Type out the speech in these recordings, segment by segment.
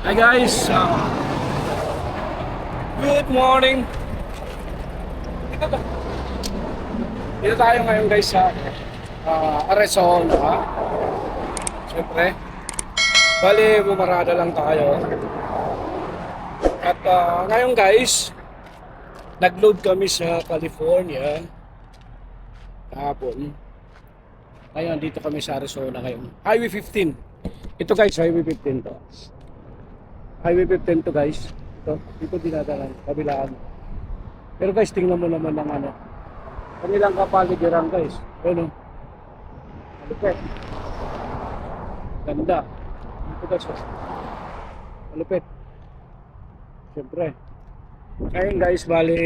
Hi guys, good morning. Dito, dito tayo ngayon guys sa Arizona. Siyempre, bali bumarada lang tayo. At ngayon guys, nag-load kami sa California kahapon. Ngayon dito kami sa Arizona ngayon. Highway 15. Ito guys, Highway 15 to. Highway 15 to guys. Dito dinadalan, kabilaan. Pero guys, tingnan mo naman ng ano. Kanilang kapaligiran guys. Ano? Malupit. Ganda. Dito guys. Malupit. Siyempre. Ngayon guys, bali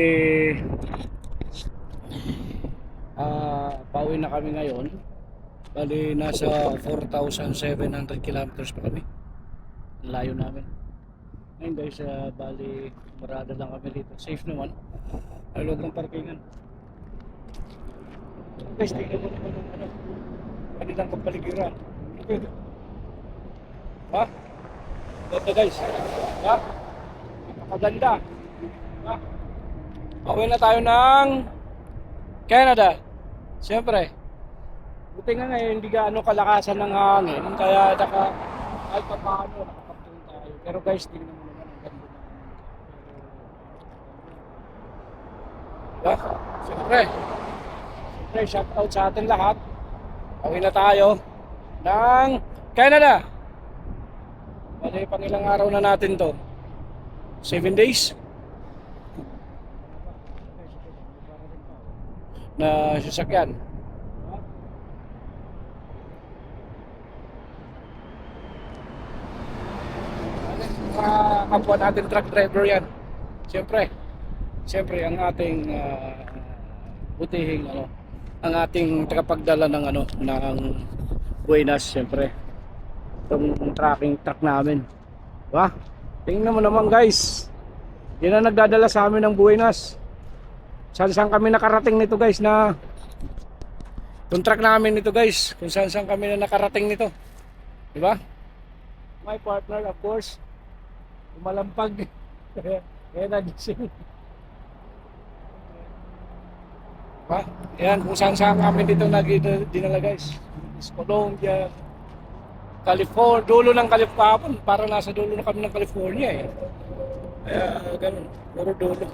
pauwi na kami ngayon. Bali nasa 4,700 kilometers pa kami. Layo namin. Ngayon guys, bali marada lang kami dito. Safe naman. Ang loob ng parkingan. Guys, tingnan mo naman ng ano. Kanilang kapaligiran. Ha? Ganda guys. Ha? Napakaganda. Ha? Pauwi na tayo ng Canada. Siyempre. Buti nga ngayon hindi gaano kalakasan ng hangin. Kaya kahit pa paano nakapagtulong tayo. Pero guys, tingnan mo naman ang ganda ng diba? Siyempre. Siyempre, shout out sa atin lahat. Pauwi na tayo ng Canada. Bali, pang ilang araw na natin to? 7 days? Na sasakyan. Kapwa natin truck driver yan. Siyempre ang ating butihing ano, ang ating tagapagdala ng ano ng buenas, siyempre. Itong tracking truck namin. Diba? Tingnan mo naman guys. Yan ang nagdadala sa amin ng buenas. Saan kami nakarating nito guys na yung truck namin nito guys. Kung saan kami na nakarating nito. Diba? My partner of course. Lumalampag. Kaya nagising. Diba? Yan, kung saan kami dito dinala guys. Colombia, California, dulo ng California. Para nasa dulo na kami ng California eh. Kaya ganun, puro dulo.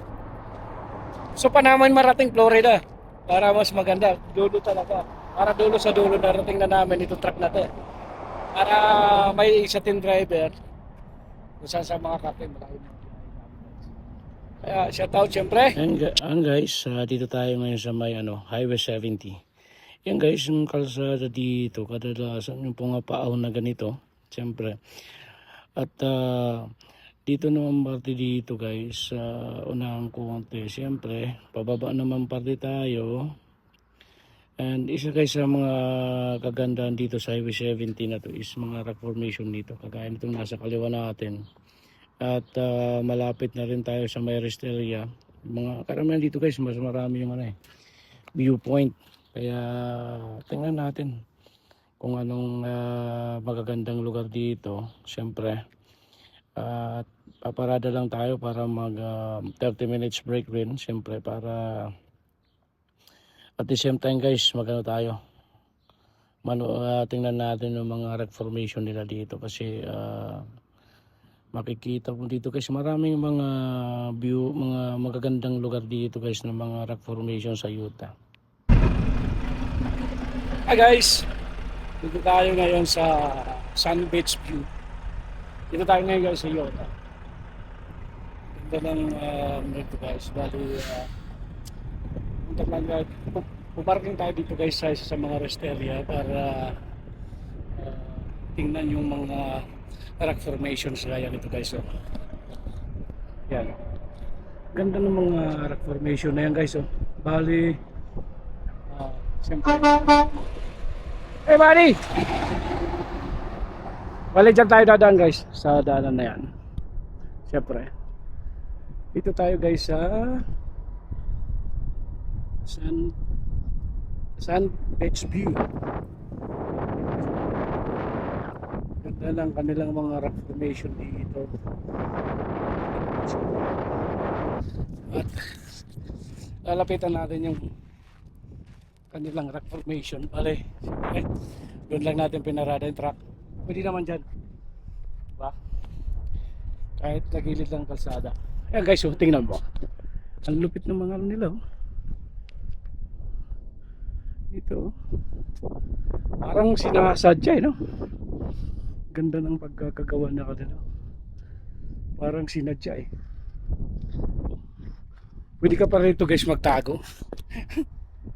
So pa naman marating Florida para mas maganda. Dulo talaga. Para dulo sa dulo narating na namin itong truck na to. Para may isa team driver kung saan sa mga kapatid malayo na. Kaya shout out syempre. And guys, dito tayo ngayon sa may Highway 70. Yan guys, yung kalsada dito, kadalasan yung pumapaaw na ganito, syempre. At dito naman parte dito guys, unahang konti, syempre, pababa naman parte tayo. And isa guys sa mga kagandahan dito sa Highway 70 na to is mga rock formation dito, kagaya nitong nasa kaliwa natin. At malapit na rin tayo sa may rest area. Mga karamihan dito guys, mas marami yung viewpoint. Kaya tingnan natin kung anong magagandang lugar dito. Siyempre, paparada lang tayo para mag 30 minutes break rin. Siyempre, para at the same time guys, tayo. Tingnan natin yung mga rock formation nila dito. Kasi makikita po dito guys, maraming mga view, mga magagandang lugar dito guys ng mga rock formation sa Utah. Hi guys, dito tayo ngayon sa Sun Beach View. Dito tayo ngayon guys sa Utah. Ganda ng dito guys. Bali pumarking tayo dito guys sa isa sa mga rest area para tingnan yung mga rock formations gaya nito guys. Yan. Ganda ng mga rock formation na yan guys. Bali siyempre. Hey buddy! Bali dyan tayo dadaan guys, sa daanan na yan. Siyempre. Dito tayo guys sa Sun Beach View. Ganda ng kanilang mga rock formation dito. At lalapitan natin yung kanilang rock formation. Bale, siyempre, doon lang natin pinarada yung truck. Pwede naman dyan. Diba? Kahit nagilid lang kalsada. Ayan guys, oh, tingnan mo. Ang lupit ng mga ano nila. Oh. Dito. Parang sinasadya no? Ganda ng pagkakagawa na kanila. Parang sinadya Pwede ka pa rito guys magtago.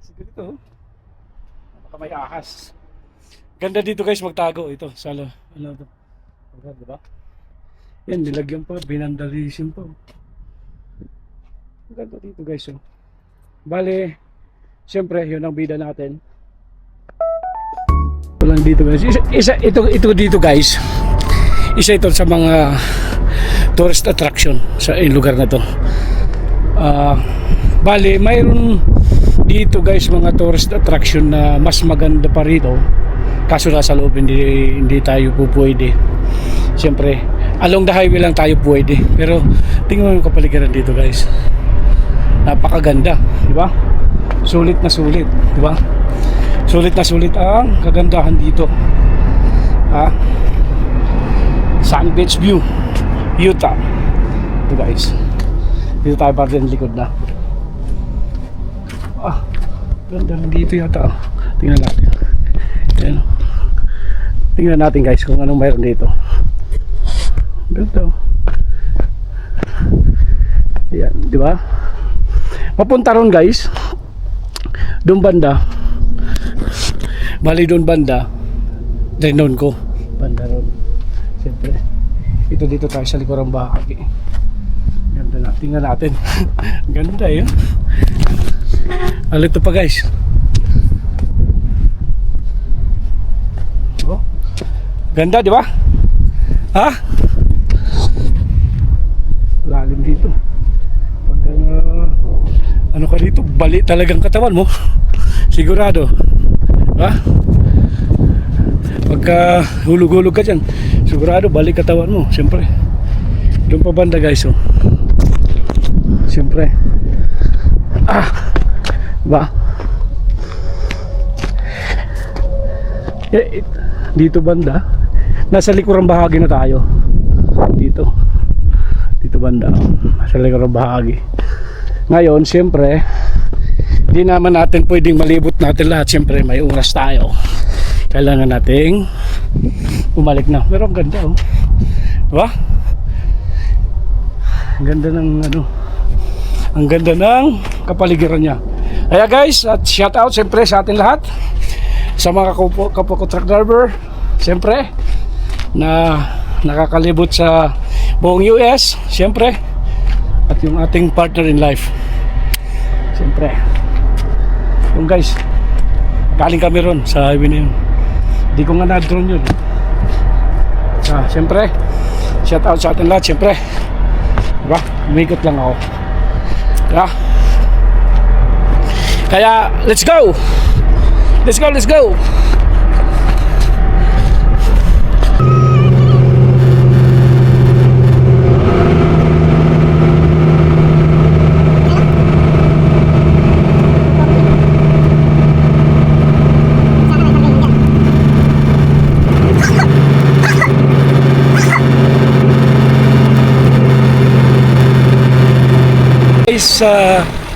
Sige dito. Baka may ahas. Ganda dito guys magtago. Ito, sala. Ano to? Diba? Yan, nilagyan pa. Binandalism pa. Ganda dito guys. Oh. Bale, siyempre, yun ang bida natin. Ito lang dito guys. Ito dito guys. Isa ito sa mga tourist attraction sa lugar na to. Bale, mayroon dito guys mga tourist attraction na mas maganda pa rito. Kaso nasa loob hindi tayo po pwede. Siyempre, along the highway lang tayo pwede. Pero tingnan mo yung kapaligiran dito guys. Napakaganda, di ba? Sulit na sulit, di ba? Sulit na sulit ang kagandahan dito. Sand Beach View, Utah. Ito guys. Dito tayo para din likod na. Ganda lang dito yata. Tingnan natin. Ayan. Tingnan natin guys kung anong mayroon dito. Ganda. Ayan, di ba? Papunta ron guys. Doon banda. Bali doon banda. Drinon ko. Banda ron. Siyempre. Ito dito tayo sa likurang bahagi. Ganda na. Tingnan natin. Ganda yun. Alito pa guys. Oh. Ganda di ba? Ha? Lalim dito. Pag ano ka dito, bali talagang katawan mo. Sigurado. Ha? Pagka hulog-hulog ka dyan, sigurado balik katawan mo. Siyempre. Doon pa banda guys. Oh. Siyempre. Ba? Dito banda. Nasa likurang bahagi na tayo. Dito. Dito banda. Nasa likurang bahagi. Ngayon, siyempre, hindi naman natin pwedeng malibot natin lahat. Siyempre, may oras tayo. Kailangan nating bumalik na. Pero ang ganda, oh. Diba? Ang ganda ng, ano, ang ganda ng kapaligiran niya. Kaya guys, at shout out siyempre sa atin lahat. Sa mga kapwa ko truck driver. Siyempre, na nakakalibot sa buong US. Siyempre, at yung ating partner in life. Siyempre. Yung guys, galing kami ron sa highway na yun. Hindi ko nga na-drone yun. Siyempre, shout out sa atin lahat. Siyempre, diba? Umikot lang ako. Diba? Kaya, let's go! Let's go, let's go!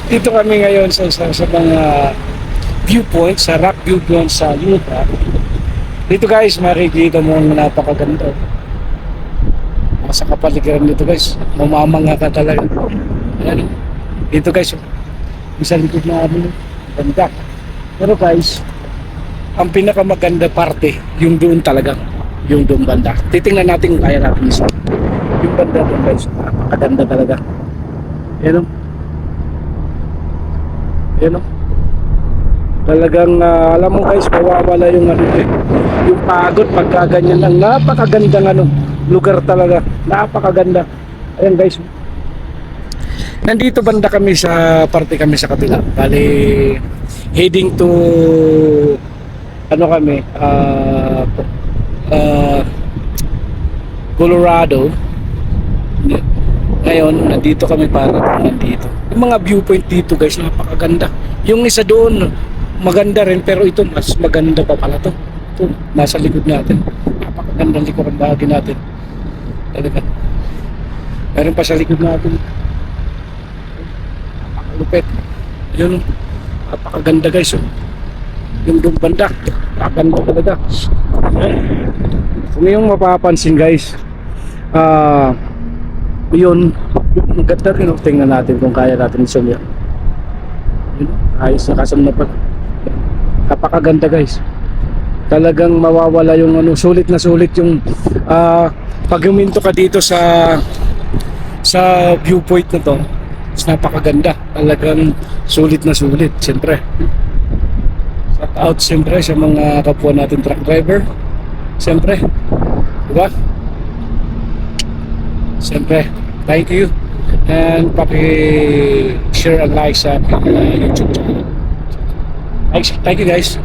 Dito kami ngayon sa mga viewpoints, sa rock viewpoints sa Utah. Dito guys, makikita mo ang napakaganda. Sa kapaligiran dito guys, mamamanga ka talaga. Ayan. Dito guys, isa likod na amin, ganda. Pero guys, ang pinakamaganda parte, yung doon talaga, yung doon banda. Titingnan natin kung kaya natin isa. Yung banda doon guys, napakaganda talaga. Ayan o. Ayan o. Talagang alam mo guys, mawawala yung ano yung pagod pagka ganyan lang. Napakagandang lugar talaga. Napakaganda. Ayan guys. Nandito banda kami sa parte kami sa kabila. Bali heading to ano kami Colorado. Ngayon, nandito kami para nandito. Yung mga viewpoint dito guys, napakaganda. Yung isa doon, maganda rin, pero ito mas maganda pa pala to. Ito, nasa likod natin. Napakaganda likod ang bahagi natin. Talaga. Meron pa sa likod natin. Napakalupit. Yun, napakaganda guys. Oh. Yung doon banda, napakaganda talaga. Kung yung mapapansin guys, yun, yung ganda rin, tingnan natin kung kaya natin i-zoom yan. Yun, ayos na kasam na pag napakaganda guys. Talagang mawawala yung ano, sulit na sulit yung pag huminto ka dito sa viewpoint na to, is napakaganda. Talagang sulit na sulit, siyempre. Shout out siyempre sa mga kapwa natin truck driver. Siyempre, diba? Siyempre, thank you. And paki-share and like sa aking YouTube channel. Thank you guys.